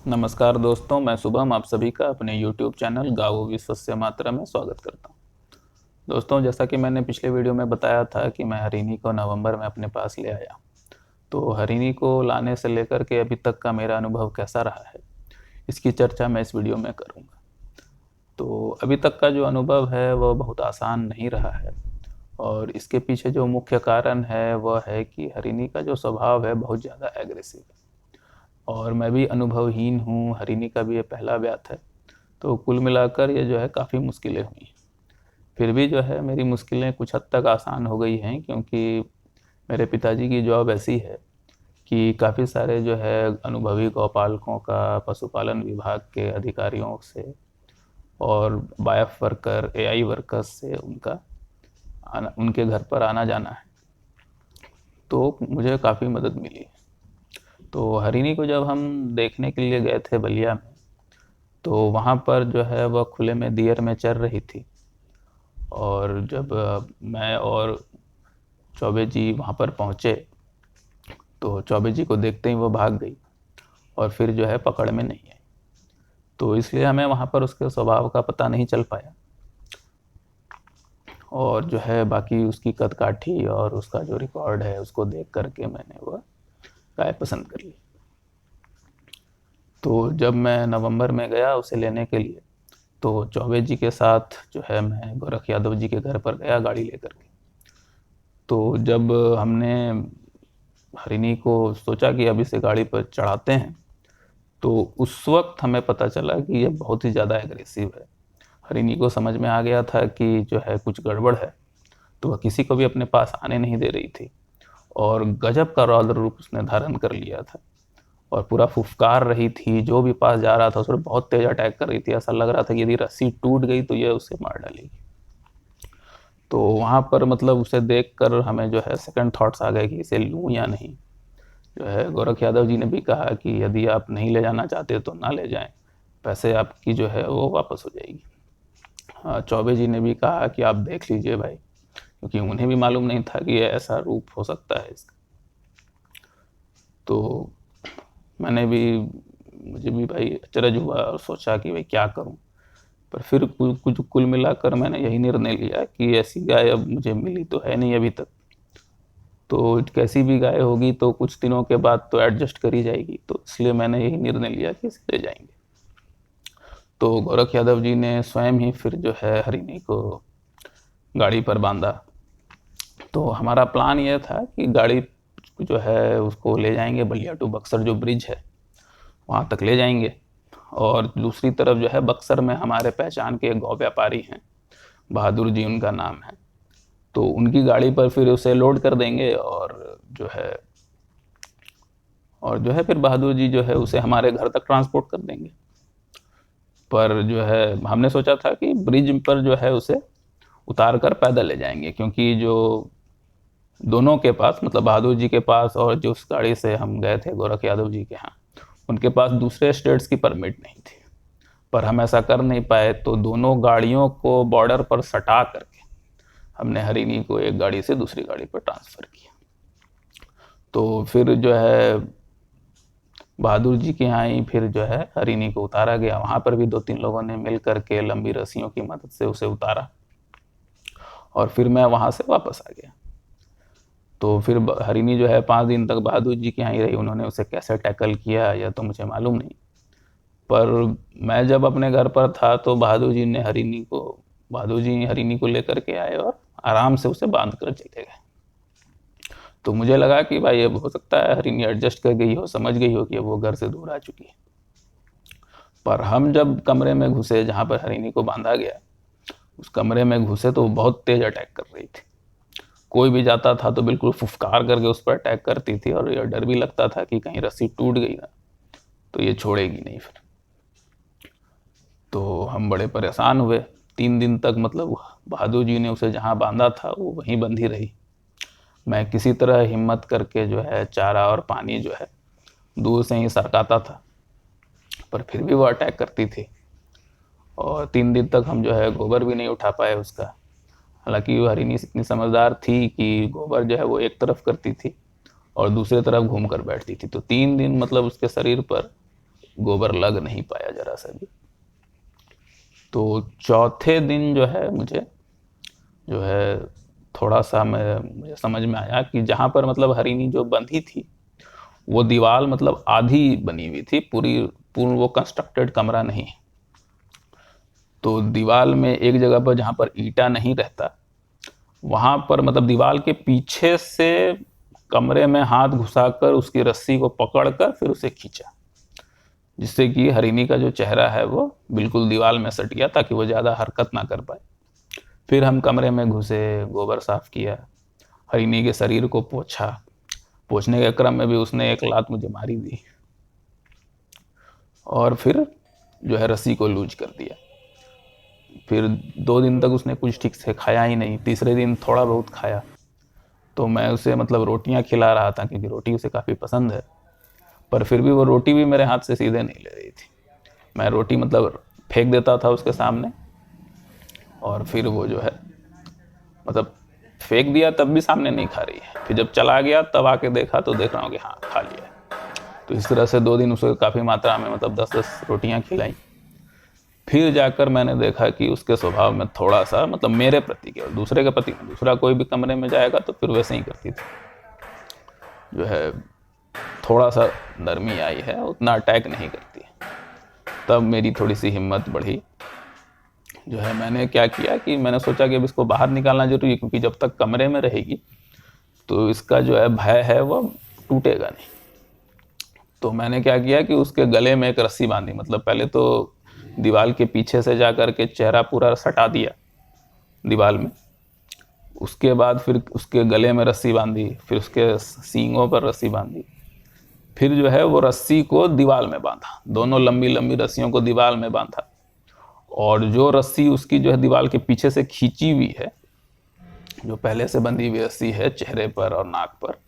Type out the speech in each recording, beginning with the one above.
नमस्कार दोस्तों, मैं शुभम आप सभी का अपने YouTube चैनल गावो विश्वस्य मातरम में स्वागत करता हूं। दोस्तों, जैसा कि मैंने पिछले वीडियो में बताया था कि मैं हरिणी को नवंबर में अपने पास ले आया। तो हरिणी को लाने से लेकर के अभी तक का मेरा अनुभव कैसा रहा है, इसकी चर्चा मैं इस वीडियो में करूंगा। तो अभी तक का जो अनुभव है वह बहुत आसान नहीं रहा है, और इसके पीछे जो मुख्य कारण है वह है कि हरिणी का जो स्वभाव है बहुत ज़्यादा एग्रेसिव है, और मैं भी अनुभवहीन हूँ। हरिणी का भी ये पहला ब्यात है, तो कुल मिलाकर ये जो है काफ़ी मुश्किलें हुई। फिर भी जो है मेरी मुश्किलें कुछ हद तक आसान हो गई हैं, क्योंकि मेरे पिताजी की जॉब ऐसी है कि काफ़ी सारे जो है अनुभवी गौपालकों का पशुपालन विभाग के अधिकारियों से और बायफ वर्कर एआई वर्कर्स से उनके घर पर आना जाना है, तो मुझे काफ़ी मदद मिली। तो हरिणी को जब हम देखने के लिए गए थे बलिया में, तो वहाँ पर जो है वह खुले में दियर में चर रही थी। और जब मैं और चौबे जी वहाँ पर पहुँचे, तो चौबे जी को देखते ही वो भाग गई और फिर जो है पकड़ में नहीं आई। तो इसलिए हमें वहाँ पर उसके स्वभाव का पता नहीं चल पाया, और जो है बाकी उसकी कदकाठी और उसका जो रिकॉर्ड है उसको देख करके मैंने वह राय पसंद कर ली। तो जब मैं नवंबर में गया उसे लेने के लिए, तो चौबे जी के साथ जो है मैं गोरख यादव जी के घर पर गया गाड़ी लेकर के। तो जब हमने हरिणी को सोचा कि अब इसे गाड़ी पर चढ़ाते हैं, तो उस वक्त हमें पता चला कि ये बहुत ही ज़्यादा एग्रेसिव है। हरिणी को समझ में आ गया था कि जो है कुछ गड़बड़ है, तो वह किसी को भी अपने पास आने नहीं दे रही थी, और गजब का रौद्र रूप उसने धारण कर लिया था, और पूरा फुफकार रही थी। जो भी पास जा रहा था उस पर बहुत तेज अटैक कर रही थी। ऐसा लग रहा था कि यदि रस्सी टूट गई तो यह उसे मार डालेगी। तो वहाँ पर मतलब उसे देख कर हमें जो है सेकंड थॉट्स आ गए कि इसे लूँ या नहीं। जो है गोरख यादव जी ने भी कहा कि यदि आप नहीं ले जाना चाहते तो ना ले जाएं, पैसे आपकी जो है वो वापस हो जाएगी। हाँ, चौबे जी ने भी कहा कि आप देख लीजिए भाई, क्योंकि उन्हें भी मालूम नहीं था कि ये ऐसा रूप हो सकता है इसका। तो मैंने भी मुझे भी भाई अचरज हुआ और सोचा कि भाई क्या करूं। पर फिर कुल मिलाकर मैंने यही निर्णय लिया कि ऐसी गाय अब मुझे मिली तो है नहीं अभी तक, तो कैसी भी गाय होगी तो कुछ दिनों के बाद तो एडजस्ट करी जाएगी। तो इसलिए मैंने यही निर्णय लिया कि इसे ले जाएंगे। तो गोरख यादव जी ने स्वयं ही फिर जो है हरिणी को गाड़ी पर बांधा। तो हमारा प्लान ये था कि गाड़ी जो है उसको ले जाएंगे बलिया टू बक्सर, जो ब्रिज है वहाँ तक ले जाएंगे। और दूसरी तरफ जो है बक्सर में हमारे पहचान के गौ व्यापारी हैं, बहादुर जी उनका नाम है, तो उनकी गाड़ी पर फिर उसे लोड कर देंगे। और जो है फिर बहादुर जी जो है उसे हमारे घर तक ट्रांसपोर्ट कर देंगे। पर जो है हमने सोचा था कि ब्रिज पर जो है उसे उतार कर पैदल ले जाएंगे, क्योंकि जो दोनों के पास मतलब बहादुर जी के पास और जो उस गाड़ी से हम गए थे गोरख यादव जी के यहाँ, उनके पास दूसरे स्टेट्स की परमिट नहीं थी। पर हम ऐसा कर नहीं पाए, तो दोनों गाड़ियों को बॉर्डर पर सटा करके हमने हरिणी को एक गाड़ी से दूसरी गाड़ी पर ट्रांसफ़र किया। तो फिर जो है बहादुर जी के यहाँ ही फिर जो है हरिणी को उतारा गया। वहाँ पर भी दो तीन लोगों ने मिल करके लंबी रस्सियों की मदद से उसे उतारा, और फिर मैं वहाँ से वापस आ गया। तो फिर हरिणी जो है 5 दिन तक बहादुर जी के यहाँ ही रही। उन्होंने उसे कैसे टैकल किया यह तो मुझे मालूम नहीं, पर मैं जब अपने घर पर था तो बहादुर जी हरिणी को लेकर के आए और आराम से उसे बांध कर चले गए। तो मुझे लगा कि भाई अब हो सकता है हरिणी एडजस्ट कर गई हो, समझ गई हो कि वो घर से दूर आ चुकी है। पर हम जब कमरे में घुसे जहाँ पर हरिणी को बांधा गया, उस कमरे में घुसे तो वो बहुत तेज अटैक कर रही थी। कोई भी जाता था तो बिल्कुल फुफकार करके उस पर अटैक करती थी, और यह डर भी लगता था कि कहीं रस्सी टूट गई ना तो ये छोड़ेगी नहीं फिर। तो हम बड़े परेशान हुए। 3 दिन तक मतलब बहादुर जी ने उसे जहाँ बांधा था वो वहीं बंधी रही। मैं किसी तरह हिम्मत करके जो है चारा और पानी जो है दूर से ही सरकाता था, पर फिर भी वो अटैक करती थी। और 3 दिन तक हम जो है गोबर भी नहीं उठा पाए उसका। हालांकि वो हरिणी इतनी समझदार थी कि गोबर जो है वो एक तरफ करती थी और दूसरे तरफ घूम कर बैठती थी। तो 3 दिन मतलब उसके शरीर पर गोबर लग नहीं पाया जरा सा भी। तो चौथे दिन जो है मुझे जो है थोड़ा सा मुझे समझ में आया कि जहाँ पर मतलब हरिणी जो बंधी थी वो दीवार मतलब आधी बनी हुई थी, पूर्ण वो कंस्ट्रक्टेड कमरा नहीं। तो दीवार में एक जगह पर जहाँ पर ईंटा नहीं रहता वहाँ पर मतलब दीवार के पीछे से कमरे में हाथ घुसाकर उसकी रस्सी को पकड़कर फिर उसे खींचा, जिससे कि हरिणी का जो चेहरा है वो बिल्कुल दीवार में सट गया ताकि वो ज़्यादा हरकत ना कर पाए। फिर हम कमरे में घुसे, गोबर साफ किया, हरिणी के शरीर को पोंछा। पोंछने के क्रम में भी उसने एक लात मुझे मारी दी और फिर जो है रस्सी को लूज कर दिया। फिर 2 दिन तक उसने कुछ ठीक से खाया ही नहीं। तीसरे दिन थोड़ा बहुत खाया, तो मैं उसे मतलब रोटियां खिला रहा था क्योंकि रोटी उसे काफ़ी पसंद है, पर फिर भी वो रोटी भी मेरे हाथ से सीधे नहीं ले रही थी। मैं रोटी मतलब फेंक देता था उसके सामने और फिर वो जो है मतलब फेंक दिया तब भी सामने नहीं खा रही है। फिर जब चला गया तब आके देखा तो देख रहा हूँ कि हाँ खा लिया है। तो इस तरह से 2 दिन उसे काफ़ी मात्रा में मतलब 10-10 रोटियां खिलाई। फिर जाकर मैंने देखा कि उसके स्वभाव में थोड़ा सा मतलब मेरे प्रति, केवल दूसरे के प्रति, दूसरा कोई भी कमरे में जाएगा तो फिर वैसे ही करती थी। जो है थोड़ा सा नरमी आई है, उतना अटैक नहीं करती। तब मेरी थोड़ी सी हिम्मत बढ़ी। जो है मैंने क्या किया कि मैंने सोचा कि अब इसको बाहर निकालना जरूरी है, क्योंकि जब तक कमरे में रहेगी तो इसका जो है भय है वो टूटेगा नहीं। तो मैंने क्या किया कि उसके गले में एक रस्सी बांधी। मतलब पहले तो दीवार के पीछे से जा कर के चेहरा पूरा सटा दिया दीवार में, उसके बाद फिर उसके गले में रस्सी बांधी, फिर उसके सींगों पर रस्सी बांधी, फिर जो है वो रस्सी को दीवार में बांधा, दोनों लंबी लंबी रस्सियों को दीवार में बांधा। और जो रस्सी उसकी जो है दीवार के पीछे से खींची हुई है, जो पहले से बंधी हुई रस्सी है चेहरे पर और नाक पर,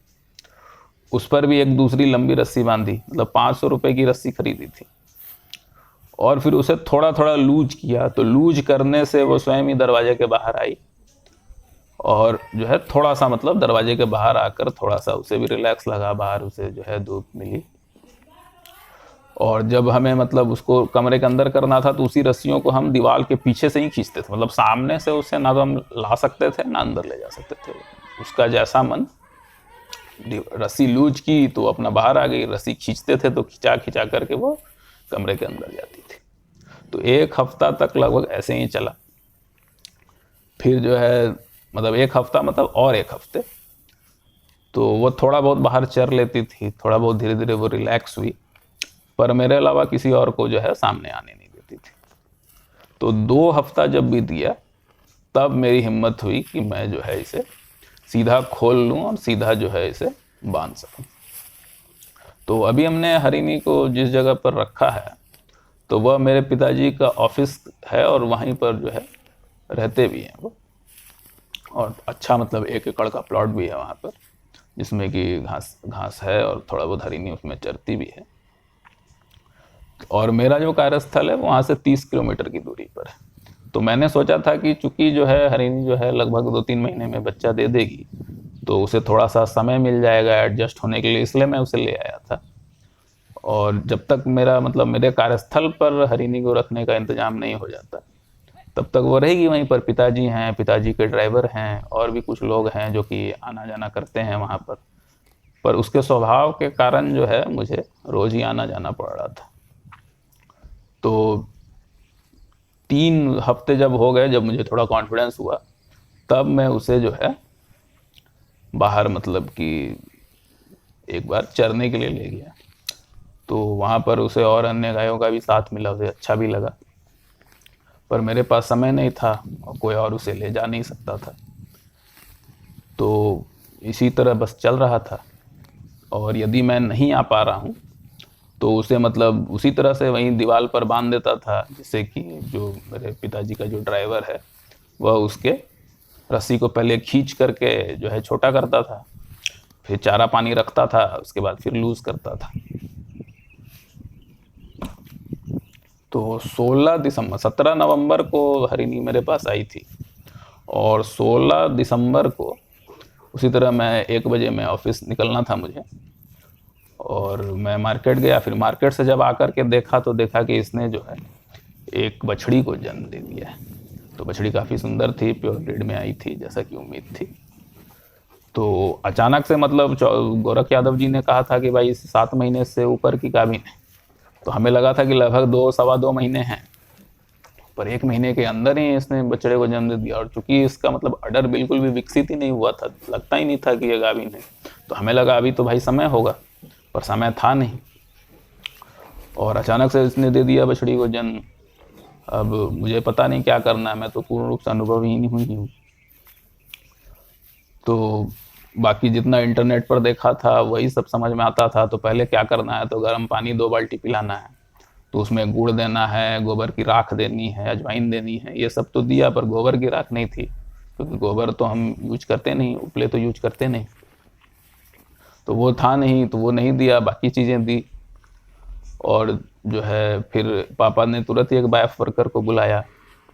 उस पर भी एक दूसरी लंबी रस्सी बांधी। मतलब 500 रुपए की रस्सी खरीदी थी। और फिर उसे थोड़ा थोड़ा लूज किया, तो लूज करने से वो स्वयं ही दरवाजे के बाहर आई और जो है थोड़ा सा मतलब दरवाजे के बाहर आकर थोड़ा सा उसे भी रिलैक्स लगा, बाहर उसे जो है धूप मिली। और जब हमें मतलब उसको कमरे के अंदर करना था तो उसी रस्सियों को हम दीवार के पीछे से ही खींचते थे। मतलब सामने से उसे ना तो हम ला सकते थे ना अंदर ले जा सकते थे। उसका जैसा मन, रस्सी लूज की तो अपना बाहर आ गई, रस्सी खींचते थे तो खिंचा खिंचा करके वो कमरे के अंदर जाती थी। तो 1 हफ्ता तक लगभग ऐसे ही चला। फिर जो है मतलब 1 हफ्ता मतलब और 1 हफ्ते तो वो थोड़ा बहुत बाहर चर लेती थी, थोड़ा बहुत धीरे धीरे वो रिलैक्स हुई, पर मेरे अलावा किसी और को जो है सामने आने नहीं देती थी। तो 2 हफ्ता जब बीत गया तब मेरी हिम्मत हुई कि मैं जो है इसे सीधा खोल लूँ और सीधा जो है इसे बांध सकूँ। तो अभी हमने हरिणी को जिस जगह पर रखा है तो वह मेरे पिताजी का ऑफिस है और वहीं पर जो है रहते भी हैं वो। और अच्छा मतलब 1 एकड़ का प्लॉट भी है वहाँ पर, जिसमें कि घास है और थोड़ा बहुत हरिणी उसमें चरती भी है। और मेरा जो कार्यस्थल है वो वहाँ से 30 किलोमीटर की दूरी पर है। तो मैंने सोचा था कि चूंकि जो है हरिणी जो है लगभग 2-3 महीने में बच्चा दे देगी तो उसे थोड़ा सा समय मिल जाएगा एडजस्ट होने के लिए, इसलिए मैं उसे ले आया था। और जब तक मेरा मतलब मेरे कार्यस्थल पर हरिणी को रखने का इंतजाम नहीं हो जाता तब तक वो रहेगी वहीं पर। पिताजी हैं, पिताजी के ड्राइवर हैं और भी कुछ लोग हैं जो कि आना जाना करते हैं वहाँ पर उसके स्वभाव के कारण जो है मुझे रोज ही आना जाना पड़ रहा था। तो 3 हफ्ते जब हो गए, जब मुझे थोड़ा कॉन्फिडेंस हुआ, तब मैं उसे जो है बाहर मतलब कि एक बार चरने के लिए ले गया। तो वहाँ पर उसे और अन्य गायों का भी साथ मिला, उसे अच्छा भी लगा, पर मेरे पास समय नहीं था और कोई और उसे ले जा नहीं सकता था। तो इसी तरह बस चल रहा था। और यदि मैं नहीं आ पा रहा हूँ तो उसे मतलब उसी तरह से वहीं दीवार पर बांध देता था, जिससे कि जो मेरे पिताजी का जो ड्राइवर है वह उसके रस्सी को पहले खींच करके जो है छोटा करता था, फिर चारा पानी रखता था, उसके बाद फिर लूज करता था। तो 17 नवंबर को हरिणी मेरे पास आई थी और 16 दिसंबर को उसी तरह मैं 1 बजे में ऑफिस निकलना था मुझे। और मैं मार्केट गया, फिर मार्केट से जब आकर के देखा तो देखा कि इसने जो है एक बछड़ी को जन्म दे दिया है। तो बछड़ी काफ़ी सुंदर थी, प्योर ब्रीड में आई थी जैसा कि उम्मीद थी। तो अचानक से मतलब गोरख यादव जी ने कहा था कि भाई 7 महीने से ऊपर की गाभिन है। तो हमें लगा था कि लगभग 2 सवा 2 महीने हैं, पर 1 महीने के अंदर ही इसने बछड़े को जन्म दे दिया। और चूंकि इसका मतलब अडर बिल्कुल भी विकसित ही नहीं हुआ था, लगता ही नहीं था कि ये गाभिन है, तो हमें लगा अभी तो भाई समय होगा, पर समय था नहीं। और अचानक से इसने दे दिया बछड़ी को जन्म। अब मुझे पता नहीं क्या करना है, मैं तो पूर्ण रूप से अनुभवहीन ही हूँ। तो बाकी जितना इंटरनेट पर देखा था वही सब समझ में आता था। तो पहले क्या करना है, तो गर्म पानी 2 बाल्टी पिलाना है, तो उसमें गुड़ देना है, गोबर की राख देनी है, अजवाइन देनी है। ये सब तो दिया, पर गोबर की राख नहीं थी, क्योंकि गोबर तो हम यूज करते नहीं, उपले तो यूज करते नहीं, तो वो था नहीं, तो वो नहीं दिया। बाकी चीज़ें दी। और जो है फिर पापा ने तुरंत ही एक बायोफ वर्कर को बुलाया,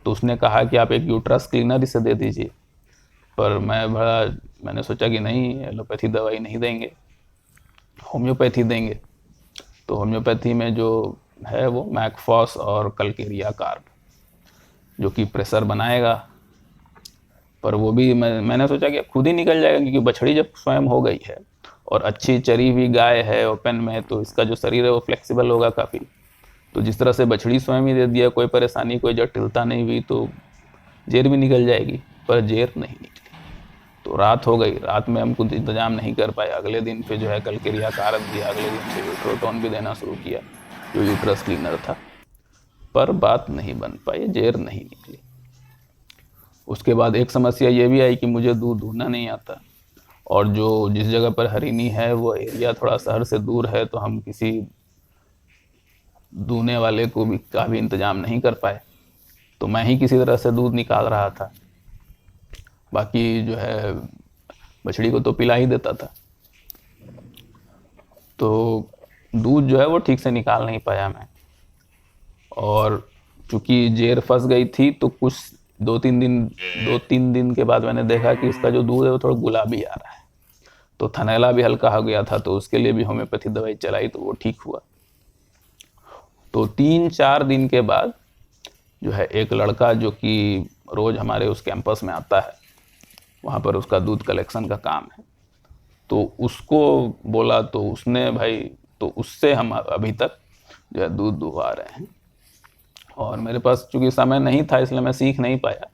तो उसने कहा कि आप एक यूट्रस क्लीनर इसे दे दीजिए। पर मैंने सोचा कि नहीं, एलोपैथी दवाई नहीं देंगे, होम्योपैथी देंगे। तो होम्योपैथी में जो है वो मैकफॉस और कलकेरिया कार्ब, जो कि प्रेशर बनाएगा। पर वो भी मैंने सोचा कि खुद ही निकल जाएगा, क्योंकि बछड़ी जब स्वयं हो गई है और अच्छी चरी हुई गाय है ओपन में, तो इसका जो शरीर है वो फ्लेक्सिबल होगा काफ़ी। तो जिस तरह से बछड़ी स्वयं ही दे दिया, कोई परेशानी कोई जटिलता नहीं हुई, तो जेर भी निकल जाएगी। पर जेर नहीं निकली। तो रात हो गई, रात में हम कुछ इंतजाम नहीं कर पाए। अगले दिन फिर जो है कलकेरिया कारक दिया, अगले दिन से यूट्रोटोन भी देना शुरू किया, जो यूट्रस क्लीनर था। पर बात नहीं बन पाई, जेर नहीं निकली। उसके बाद एक समस्या ये भी आई कि मुझे दूध दूहना नहीं आता, और जो जिस जगह पर हरिणी है वो एरिया थोड़ा शहर से दूर है, तो हम किसी दूहने वाले का भी इंतजाम नहीं कर पाए। तो मैं ही किसी तरह से दूध निकाल रहा था। बाकी जो है बछड़ी को तो पिला ही देता था। तो दूध जो है वो ठीक से निकाल नहीं पाया मैं। और चूंकि जेर फंस गई थी, तो कुछ 2-3 दिन के बाद मैंने देखा कि इसका जो दूध है वो थोड़ा गुलाबी आ रहा है। तो थनैला भी हल्का हो गया था, तो उसके लिए भी होम्योपैथी दवाई चलाई, तो वो ठीक हुआ। तो 3-4 दिन के बाद जो है एक लड़का, जो कि रोज़ हमारे उस कैंपस में आता है, वहाँ पर उसका दूध कलेक्शन का काम है, तो उसको बोला, तो उसने भाई, तो उससे हम अभी तक जो है दूध दुहवा रहे हैं। और मेरे पास चूंकि समय नहीं था, इसलिए मैं सीख नहीं पाया।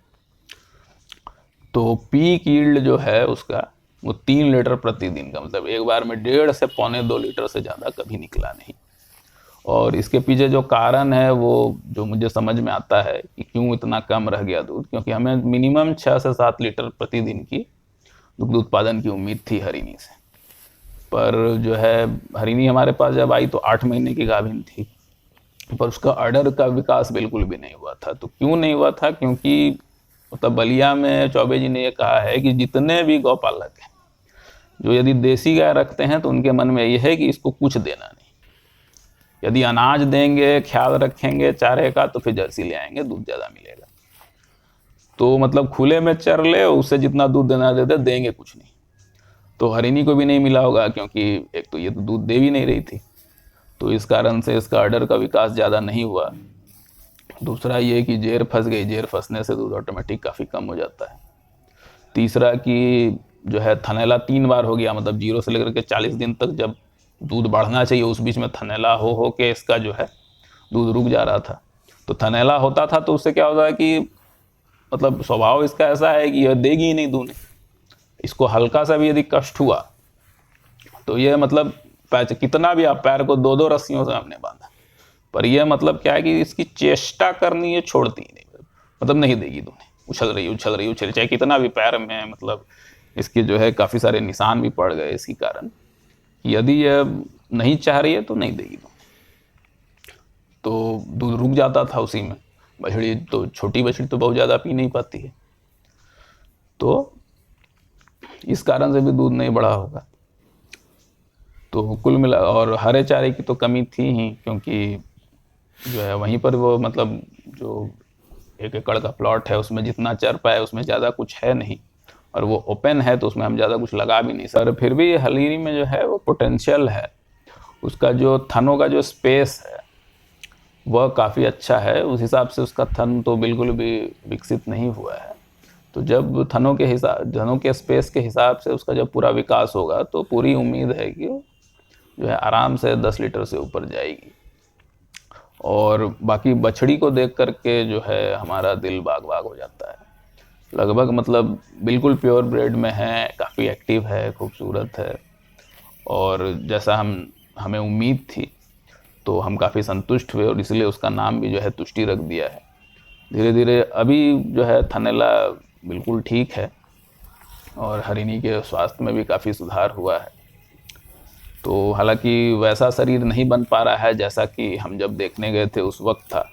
तो पीक यील्ड जो है उसका वो 3 लीटर प्रतिदिन का, मतलब एक बार में 1.5 से 1.25-2 लीटर से ज़्यादा कभी निकला नहीं। और इसके पीछे जो कारण है वो जो मुझे समझ में आता है कि क्यों इतना कम रह गया दूध, क्योंकि हमें मिनिमम 6 से 7 लीटर प्रतिदिन की दुग्ध उत्पादन की उम्मीद थी हरिणी से। पर जो है हरिणी हमारे पास जब आई तो 8 महीने की गाभिन थी, पर उसका अडर का विकास बिल्कुल भी नहीं हुआ था। तो क्यों नहीं हुआ था, क्योंकि मतलब बलिया में चौबे जी ने ये कहा है कि जितने भी गौपालक हैं, जो यदि देसी गाय रखते हैं, तो उनके मन में ये है कि इसको कुछ देना नहीं। यदि अनाज देंगे, ख्याल रखेंगे चारे का, तो फिर जर्सी ले आएंगे, दूध ज़्यादा मिलेगा। तो मतलब खुले में चर ले, उससे जितना दूध देना देते, देंगे कुछ नहीं। तो हरिणी को भी नहीं मिला होगा, क्योंकि एक तो ये तो दूध दे भी नहीं रही थी, तो इस कारण से इसका अडर का विकास ज़्यादा नहीं हुआ। दूसरा ये कि जेर फंस गई, जेर फंसने से दूध ऑटोमेटिक काफ़ी कम हो जाता है। तीसरा कि जो है थनैला 3 बार हो गया, मतलब 0 से लेकर के 40 दिन तक जब दूध बढ़ना चाहिए, उस बीच में थनैला हो के इसका जो है दूध रुक जा रहा था। तो थनैला होता था तो उससे क्या होता है कि मतलब स्वभाव इसका ऐसा है कि यह देगी ही नहीं दूध। इसको हल्का सा भी यदि कष्ट हुआ, तो ये मतलब कितना भी आप पैर को 2-2 रस्सियों से हमने बांधा, पर यह मतलब क्या है कि इसकी चेष्टा करनी ये छोड़ती ही नहीं, मतलब नहीं देगी दूध। उछल रही, चाहे कितना भी पैर में, मतलब इसके जो है काफ़ी सारे निशान भी पड़ गए इसी कारण। यदि यह नहीं चाह रही है तो नहीं देगी दूध। तो दूध रुक जाता था उसी में। बछड़ी तो छोटी बछड़ी तो बहुत ज़्यादा पी नहीं पाती है, तो इस कारण से भी दूध नहीं बढ़ा होगा। तो कुल मिला, और हरे चारे की तो कमी थी ही, क्योंकि जो है वहीं पर वो मतलब जो 1 एकड़ का प्लॉट है उसमें जितना चर पाए उसमें ज़्यादा कुछ है नहीं, और वो ओपन है तो उसमें हम ज़्यादा कुछ लगा भी नहीं सर। फिर भी हलीरी में जो है वो पोटेंशियल है, उसका जो थनों का जो स्पेस है वह काफ़ी अच्छा है। उस हिसाब से उसका थन तो बिल्कुल भी विकसित नहीं हुआ है। तो जब थनों के स्पेस के हिसाब से उसका जब पूरा विकास होगा तो पूरी उम्मीद है कि वो जो है आराम से 10 लीटर से ऊपर जाएगी। और बाकी बछड़ी को देख करके जो है हमारा दिल बाग बाग हो जाता है। लगभग मतलब बिल्कुल प्योर ब्रेड में है, काफ़ी एक्टिव है, खूबसूरत है, और जैसा हमें उम्मीद थी तो हम काफ़ी संतुष्ट हुए और इसलिए उसका नाम भी जो है तुष्टि रख दिया है। धीरे धीरे अभी जो है थनेला बिल्कुल ठीक है और हरिणी के स्वास्थ्य में भी काफ़ी सुधार हुआ है। तो हालांकि वैसा शरीर नहीं बन पा रहा है जैसा कि हम जब देखने गए थे उस वक्त था,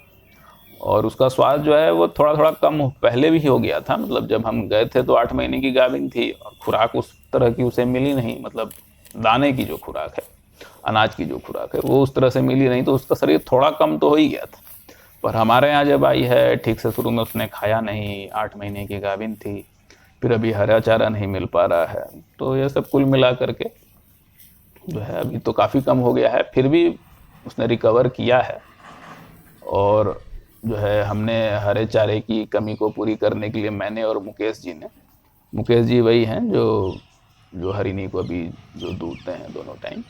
और उसका स्वाद जो है वो थोड़ा थोड़ा कम पहले भी हो गया था। मतलब जब हम गए थे तो 8 महीने की गाभिन थी और खुराक उस तरह की उसे मिली नहीं, मतलब दाने की जो खुराक है, अनाज की जो खुराक है वो उस तरह से मिली नहीं, तो उसका शरीर थोड़ा कम तो हो ही गया था। पर हमारे यहाँ जब आई है ठीक से शुरू में उसने खाया नहीं, 8 महीने की गाभिन थी, फिर अभी हरा चारा नहीं मिल पा रहा है, तो ये सब कुल मिला करके जो है अभी तो काफ़ी कम हो गया है। फिर भी उसने रिकवर किया है, और जो है हमने हरे चारे की कमी को पूरी करने के लिए मैंने और मुकेश जी वही हैं जो जो हरिणी को अभी जो दूधते हैं दोनों टाइम,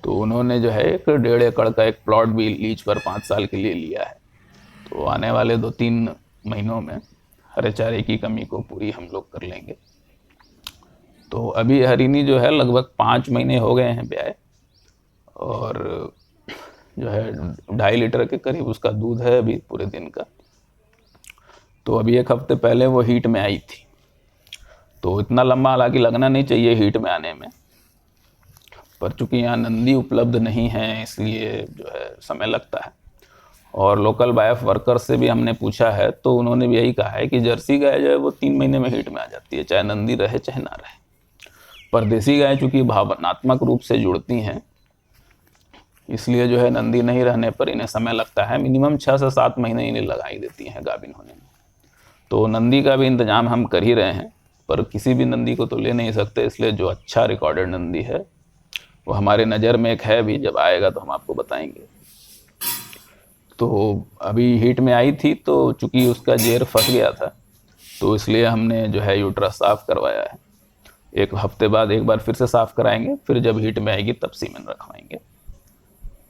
तो उन्होंने जो है एक 1.5 एकड़ का एक प्लॉट भी लीज पर 5 साल के लिए लिया है। तो आने वाले 2-3 महीनों में हरे चारे की कमी को पूरी हम लोग कर लेंगे। तो अभी हरिणी जो है लगभग 5 महीने हो गए हैं ब्याए, और जो है 2.5 लीटर के करीब उसका दूध है अभी पूरे दिन का। तो अभी 1 हफ्ते पहले वो हीट में आई थी, तो इतना लंबा हालांकि लगना नहीं चाहिए हीट में आने में, पर चूंकि यहाँ नंदी उपलब्ध नहीं है इसलिए जो है समय लगता है। और लोकल बायफ वर्कर से भी हमने पूछा है तो उन्होंने भी यही कहा है कि जर्सी गाय जो है वो 3 महीने में हीट में आ जाती है, चाहे नंदी रहे चाहे ना रहे। पर देसी गाय चूंकि भावनात्मक रूप से जुड़ती हैं, इसलिए जो है नंदी नहीं रहने पर इन्हें समय लगता है। मिनिमम 6 से 7 महीने इन्हें लगा ही देती हैं गाभिन होने में। तो नंदी का भी इंतजाम हम कर ही रहे हैं, पर किसी भी नंदी को तो ले नहीं सकते, इसलिए जो अच्छा रिकॉर्डेड नंदी है वो हमारे नज़र में एक है भी, जब आएगा तो हम आपको बताएंगे। तो अभी हीट में आई थी तो चूंकि उसका जेर फंस गया था, तो इसलिए हमने जो है यूट्रस साफ़ करवाया है। 1 हफ्ते बाद एक बार फिर से साफ़ कराएंगे, फिर जब हीट में आएगी तब सीमेन रखवाएंगे।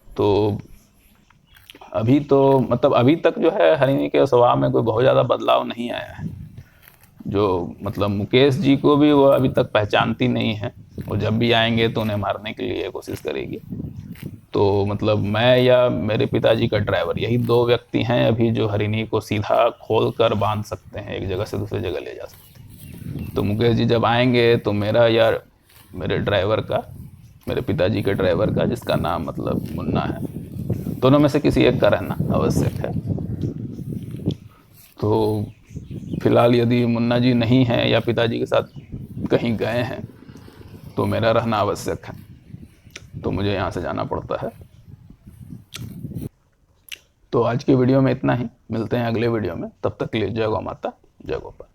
तो अभी तो मतलब अभी तक जो है हरिणी के स्वभाव में कोई बहुत ज़्यादा बदलाव नहीं आया है। जो मतलब मुकेश जी को भी वो अभी तक पहचानती नहीं है, वो जब भी आएंगे तो उन्हें मारने के लिए कोशिश करेगी। तो मतलब मैं या मेरे पिताजी का ड्राइवर, यही 2 व्यक्ति हैं अभी जो हरिणी को सीधा खोल कर बांध सकते हैं, एक जगह से दूसरी जगह ले जा सकते हैं। तो मुकेश जी जब आएंगे तो मेरा या मेरे ड्राइवर का, मेरे पिताजी के ड्राइवर का जिसका नाम मतलब मुन्ना है, दोनों में से किसी एक का रहना आवश्यक है। तो फिलहाल यदि मुन्ना जी नहीं हैं या पिताजी के साथ कहीं गए हैं तो मेरा रहना आवश्यक है, तो मुझे यहाँ से जाना पड़ता है। तो आज की वीडियो में इतना ही, मिलते हैं अगले वीडियो में, तब तक के लिए जय गौ माता, जय गोपाल।